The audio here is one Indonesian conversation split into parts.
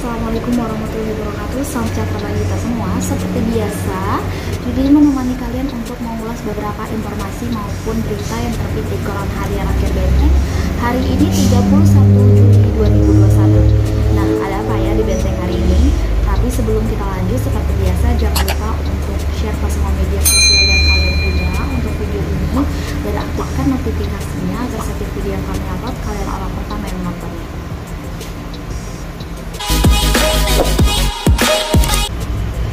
Assalamualaikum warahmatullahi wabarakatuh. Salam sejahtera bagi kita semua. Seperti biasa, Judi menemani kalian untuk mengulas beberapa informasi maupun berita yang terbit di Koran Harian Rakyat Benteng hari ini 31 Juli 2021. Nah, ada apa ya di Benteng hari ini? Tapi sebelum kita lanjut, seperti biasa jangan lupa untuk share ke semua media sosial yang kalian punya untuk video ini dan aktifkan notifikasinya agar setiap video yang kami upload kalian orang pertama yang menontonnya.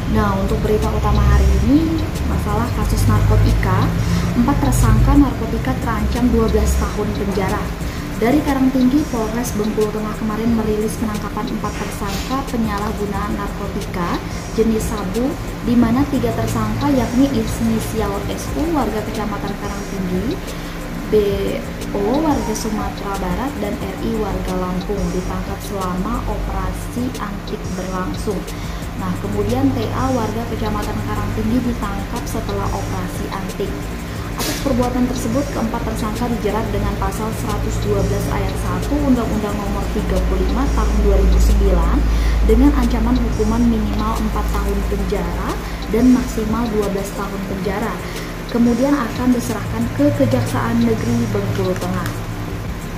Nah, untuk berita utama hari ini, masalah kasus narkotika, 4 tersangka narkotika terancam 12 tahun penjara. Dari Karangtinggi, Polres Bengkulu Tengah kemarin merilis penangkapan 4 tersangka penyalahgunaan narkotika jenis sabu, di mana 3 tersangka yakni inisial SU warga Kecamatan Karangtinggi, BO warga Sumatera Barat, dan RI warga Lampung ditangkap selama operasi Antik berlangsung. Nah, kemudian TA warga Kecamatan Karangtinggi ditangkap setelah operasi Antik. Atas perbuatan tersebut, keempat tersangka dijerat dengan pasal 112 ayat 1 Undang-Undang Nomor 35 Tahun 2009 dengan ancaman hukuman minimal 4 tahun penjara dan maksimal 12 tahun penjara. Kemudian akan diserahkan ke Kejaksaan Negeri Bengkulu Tengah.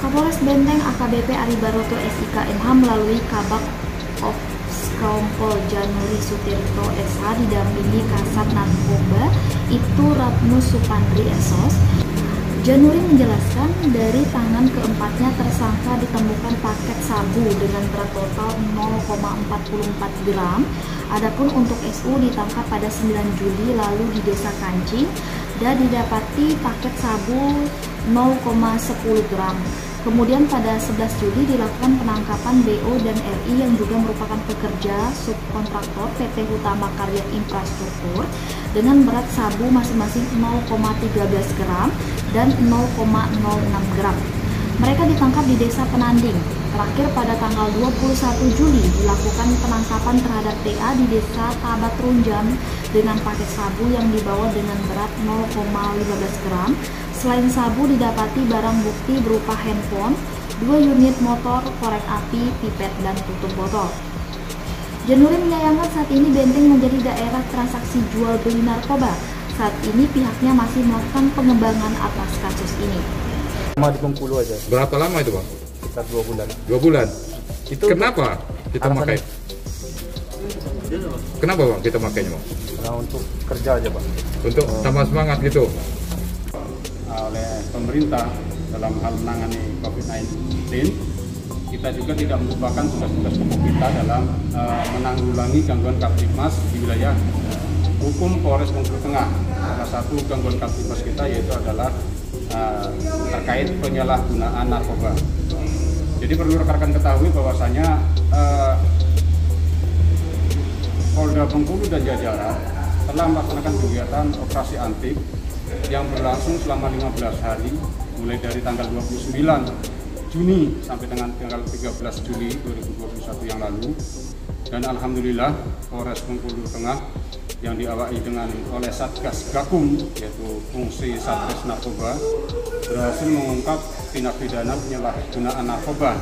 Kapolres Benteng AKBP Ari Baroto SIK MH melalui Kabak of Kompol Januri Sutirto SH didampingi Kasat Narkoba itu Ratnu Supandri SOS. Januri menjelaskan dari tangan keempatnya tersangka ditemukan paket sabu dengan berat total 0,44 gram. Adapun untuk SU ditangkap pada 9 Juli lalu di Desa Kancing dan didapati paket sabu 0,10 gram. Kemudian pada 11 Juli dilakukan penangkapan BO dan RI yang juga merupakan pekerja subkontraktor PT Hutama Karya Infrastruktur dengan berat sabu masing-masing 0,13 gram dan 0,06 gram. Mereka ditangkap di Desa Penanding. Terakhir pada tanggal 21 Juli dilakukan penangkapan terhadap TA di Desa Tabatrunjan dengan paket sabu yang dibawa dengan berat 0,15 gram. Selain sabu didapati barang bukti berupa handphone, 2 unit motor, korek api, pipet, dan tutup botol. Januri menyayangkan saat ini Benteng menjadi daerah transaksi jual beli narkoba. Saat ini pihaknya masih melakukan pengembangan atas kasus ini. Cuma di Bengkulu aja. Berapa lama itu, Bang? Sekitar 2 bulan. 2 bulan. Itu kenapa kita pakai? Kenapa, Bang, kita makainya, Bang? Karena untuk kerja aja, Bang. Untuk tambah semangat gitu. Oleh pemerintah dalam hal menangani COVID-19, kita juga tidak melupakan tugas-tugas pokok kita dalam menanggulangi gangguan Kamtibmas di wilayah hukum Polres Bengkulu Tengah. Salah satu gangguan Kamtibmas kita yaitu adalah terkait penyalahgunaan narkoba. Jadi perlu rekan-rekan ketahui bahwasanya Polda Bengkulu dan jajaran telah melaksanakan kegiatan operasi Antik yang berlangsung selama 15 hari mulai dari tanggal 29 Juni sampai dengan tanggal 13 Juli 2021 yang lalu. Dan alhamdulillah Polres Bengkulu Tengah yang diawaki oleh Satgas Gakum yaitu fungsi Satgas Narkoba berhasil mengungkap tindak pidana penyalahgunaan narkoba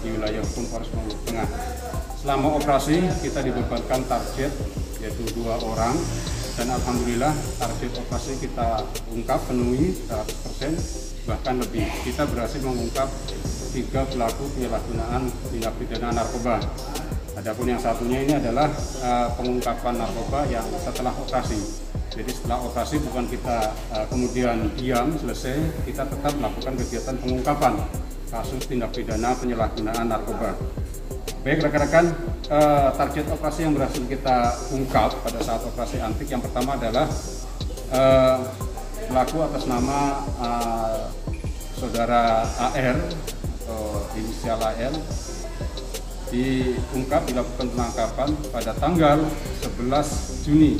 di wilayah hukum Polres Bengkulu Tengah. Selama operasi kita dibebankan target yaitu 2 orang. Dan alhamdulillah target operasi kita ungkap penuhi 100%, bahkan lebih. Kita berhasil mengungkap 3 pelaku penyalahgunaan tindak pidana narkoba. Adapun yang satunya ini adalah pengungkapan narkoba yang setelah operasi. Jadi setelah operasi bukan kita kemudian diam selesai, kita tetap melakukan kegiatan pengungkapan kasus tindak pidana penyalahgunaan narkoba. Baik rekan-rekan, target operasi yang berhasil kita ungkap pada saat operasi Antik yang pertama adalah pelaku atas nama saudara AR atau inisial AR dilakukan penangkapan pada tanggal 11 Juni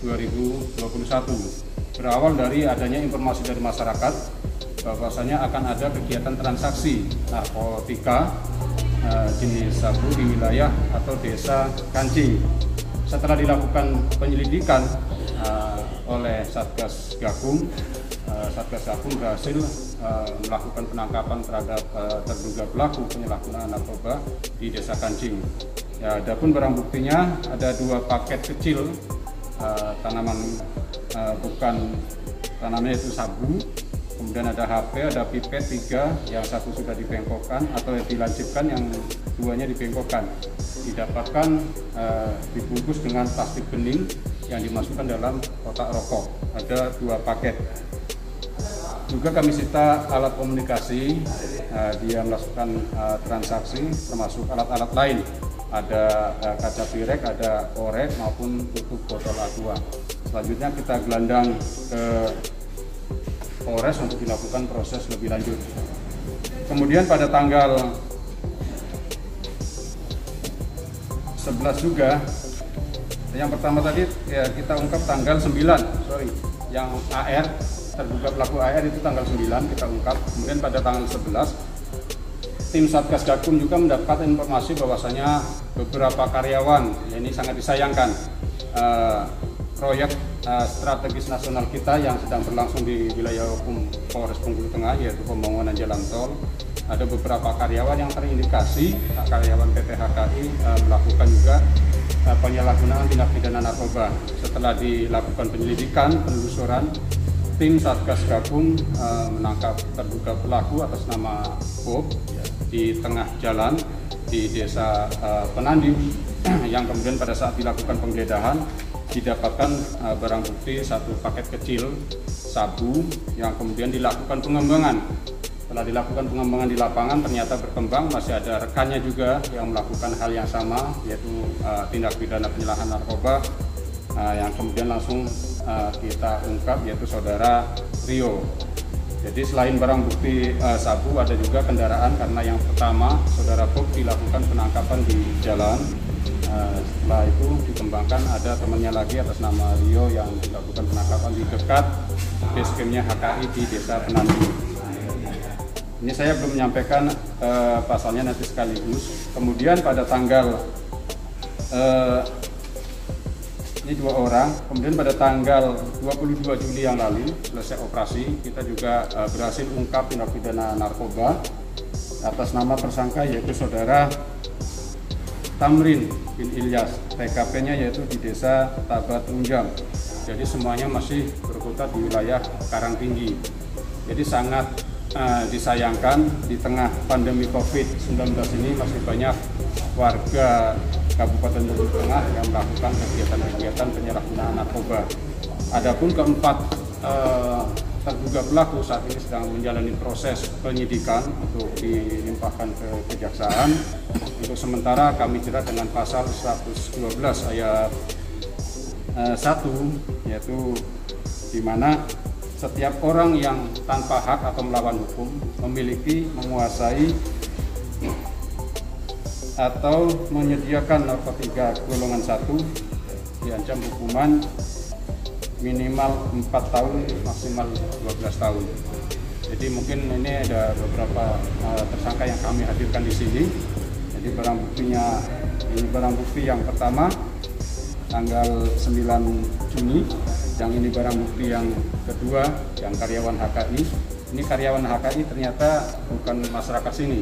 2021. Berawal dari adanya informasi dari masyarakat bahwasanya akan ada kegiatan transaksi narkotika jenis sabu di wilayah atau Desa Kancing. Setelah dilakukan penyelidikan oleh Satgas Gakum, Satgas Gakum berhasil melakukan penangkapan terhadap terduga pelaku penyalahgunaan narkoba di Desa Kancing. Ya, adapun barang buktinya ada 2 paket kecil tanaman bukan tanamannya itu sabu, kemudian ada HP, ada pipet 3, yang 1 sudah dibengkokkan atau dilancipkan, yang 2-nya dibengkokkan. Didapatkan dibungkus dengan plastik bening yang dimasukkan dalam kotak rokok. Ada 2 paket. Juga kami sita alat komunikasi, dia melakukan transaksi termasuk alat-alat lain. Ada kaca pirek, ada korek maupun tutup botol aqua. Selanjutnya kita gelandang ke Polres untuk dilakukan proses lebih lanjut. Kemudian pada tanggal 11 juga, yang pertama tadi ya kita ungkap tanggal 9, yang AR, terduga pelaku AR itu tanggal 9 kita ungkap. Kemudian pada tanggal 11 tim Satgas Gakum juga mendapat informasi bahwasanya beberapa karyawan, ya ini sangat disayangkan, proyek strategis nasional kita yang sedang berlangsung di wilayah hukum Polres Bengkulu Tengah, yaitu pembangunan jalan tol. Ada beberapa karyawan yang terindikasi karyawan PT HKI melakukan juga penyalahgunaan tindak pidana narkoba. Setelah dilakukan penyelidikan, penelusuran, tim Satgas Gakum menangkap terduga pelaku atas nama Bob di tengah jalan di desa Penandi, yang kemudian pada saat dilakukan penggeledahan didapatkan barang bukti 1 paket kecil sabu yang kemudian dilakukan pengembangan. Setelah dilakukan pengembangan di lapangan ternyata berkembang masih ada rekannya juga yang melakukan hal yang sama, yaitu tindak pidana penyalahan narkoba, yang kemudian langsung kita ungkap, yaitu saudara Rio. Jadi selain barang bukti sabu, ada juga kendaraan, karena yang pertama saudara Bob dilakukan penangkapan di jalan. Setelah itu dikembangkan ada temannya lagi atas nama Rio yang dilakukan penangkapan di dekat base campnya HKI di desa Penandi. Ini saya belum menyampaikan pasalnya nanti sekaligus. Kemudian pada tanggal ini 2 orang, kemudian pada tanggal 22 Juli yang lalu selesai operasi, kita juga berhasil ungkap tindak pidana narkoba atas nama tersangka yaitu saudara Tamrin bin Ilyas. TKP-nya yaitu di desa Tabat Unjam. Jadi semuanya masih berkutat di wilayah Karangtinggi. Jadi sangat disayangkan di tengah pandemi COVID-19 ini masih banyak warga Kabupaten Bengkulu Tengah yang melakukan kegiatan-kegiatan penyalahgunaan narkoba. Adapun keempat terduga pelaku saat ini sedang menjalani proses penyidikan untuk dilimpahkan ke kejaksaan. Untuk sementara kami jerat dengan pasal 112 ayat 1, yaitu di mana setiap orang yang tanpa hak atau melawan hukum memiliki, menguasai atau menyediakan narkotika golongan 1 diancam hukuman minimal 4 tahun maksimal 12 tahun. Jadi mungkin ini ada beberapa tersangka yang kami hadirkan di sini. Jadi barang buktinya, ini barang bukti yang pertama tanggal 9 Juni, yang ini barang bukti yang kedua yang karyawan HKI. Ini karyawan HKI ternyata bukan masyarakat sini,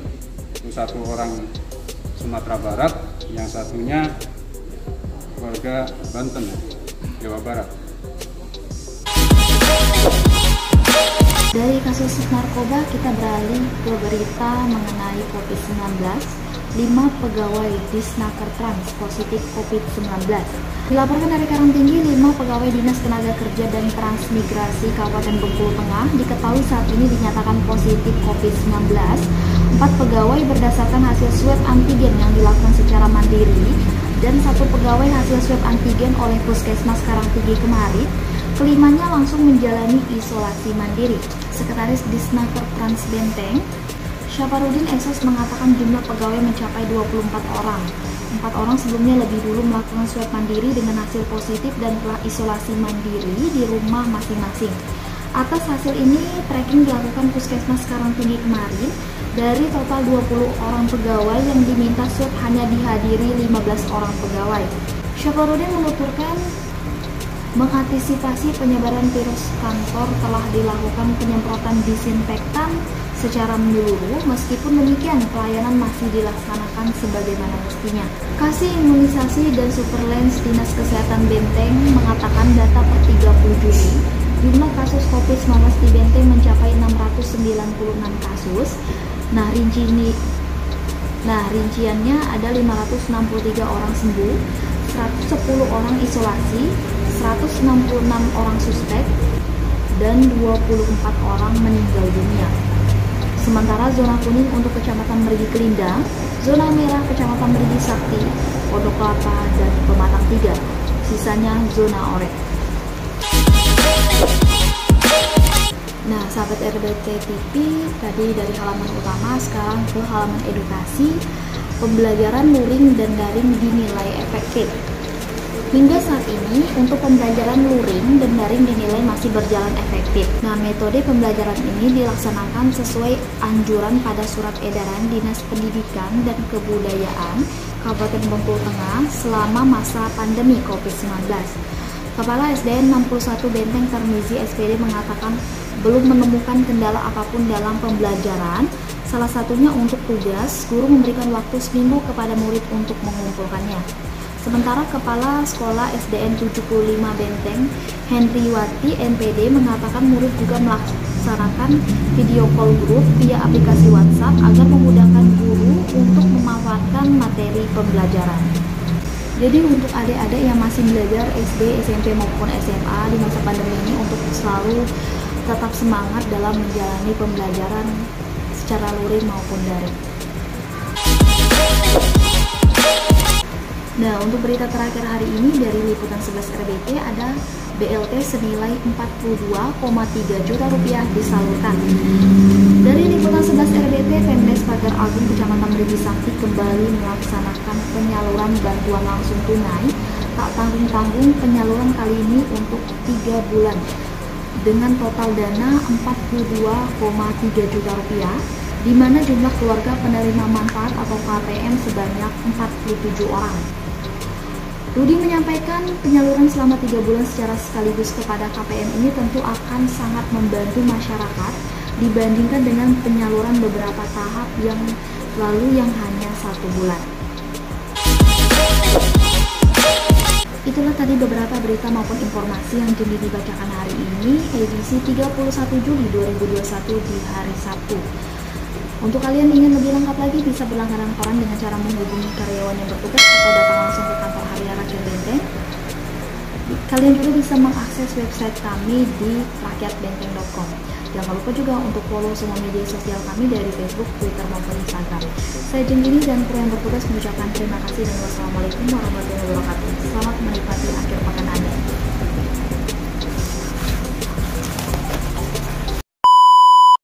itu 1 orang Sumatera Barat, yang satunya warga Banten, Jawa Barat. Dari kasus narkoba kita beralih ke berita mengenai COVID-19. 5 pegawai Disnaker Trans positif COVID-19. Dilaporkan dari Karangtinggi, 5 pegawai Dinas Tenaga Kerja dan Transmigrasi Kabupaten Bengkulu Tengah diketahui saat ini dinyatakan positif COVID-19. 4 pegawai berdasarkan hasil swab antigen yang dilakukan secara mandiri dan 1 pegawai hasil swab antigen oleh Puskesmas Karangtinggi kemarin. Kelimanya langsung menjalani isolasi mandiri. Sekretaris Disnaker Trans Benteng, Syaparudin Esos mengatakan jumlah pegawai mencapai 24 orang. 4 orang sebelumnya lebih dulu melakukan swab mandiri dengan hasil positif dan telah isolasi mandiri di rumah masing-masing. Atas hasil ini, tracking dilakukan Puskesmas Karangtinggi kemarin. Dari total 20 orang pegawai yang diminta swab hanya dihadiri 15 orang pegawai. Syaparudin menuturkan mengantisipasi penyebaran virus kantor telah dilakukan penyemprotan disinfektan secara menyeluruh. Meskipun demikian, pelayanan masih masih dilaksanakan sebagaimana mestinya. Kasih Imunisasi dan Surveillance Dinas Kesehatan Benteng mengatakan data per 30 Juli, jumlah kasus COVID-19 di Benteng mencapai 696 kasus. Rinciannya ada 563 orang sembuh, 110 orang isolasi, 166 orang suspek, dan 24 orang meninggal dunia. Sementara zona kuning untuk Kecamatan Merigi Kelindang, zona merah Kecamatan Merigi Sakti, Pondok Kelapa, dan Pematang 3. Sisanya zona oranye. Nah, sahabat RBT TV, tadi dari halaman utama, sekarang ke halaman edukasi. Pembelajaran luring dan daring dinilai efektif. Hingga saat ini, untuk pembelajaran luring dan daring dinilai masih berjalan efektif. Nah, metode pembelajaran ini dilaksanakan sesuai anjuran pada Surat Edaran Dinas Pendidikan dan Kebudayaan Kabupaten Bengkulu Tengah selama masa pandemi COVID-19. Kepala SDN 61 Benteng Tarmizi SPD mengatakan belum menemukan kendala apapun dalam pembelajaran. Salah satunya untuk tugas, guru memberikan waktu seminggu kepada murid untuk mengumpulkannya. Sementara Kepala Sekolah SDN 75 Benteng, Hendriwati NPD, mengatakan murid juga melaksanakan video call grup via aplikasi WhatsApp agar memudahkan guru untuk memanfaatkan materi pembelajaran. Jadi untuk adik-adik yang masih belajar SD, SMP maupun SMA di masa pandemi ini, untuk selalu tetap semangat dalam menjalani pembelajaran secara luring maupun daring. Nah, untuk berita terakhir hari ini dari Liputan 11 RBT ada BLT senilai 42,3 juta rupiah disalurkan. Dari Liputan 11 RBT, Pemdes Pagar Agung Kecamatan Merigi Sakti kembali melaksanakan penyaluran bantuan langsung tunai tak tanggung-tanggung. Penyaluran kali ini untuk 3 bulan dengan total dana 42,3 juta rupiah, di mana jumlah keluarga penerima manfaat atau KPM sebanyak 47 orang. Rudi menyampaikan penyaluran selama 3 bulan secara sekaligus kepada KPM ini tentu akan sangat membantu masyarakat dibandingkan dengan penyaluran beberapa tahap yang lalu yang hanya 1 bulan. Itulah tadi beberapa berita maupun informasi yang kini dibacakan hari ini, edisi 31 Juli 2021 di hari Sabtu. Untuk kalian ingin lebih lengkap lagi, bisa berlangganan koran dengan cara menghubungi karyawan yang bertugas atau datang langsung ke kantor harian Rakyat Benteng. Kalian juga bisa mengakses website kami di rakyatbenteng.com. Jangan lupa juga untuk follow semua media sosial kami dari Facebook, Twitter, maupun Instagram. Saya Jenggini dan kru yang bertugas mengucapkan terima kasih dan wassalamualaikum warahmatullahi wabarakatuh. Selamat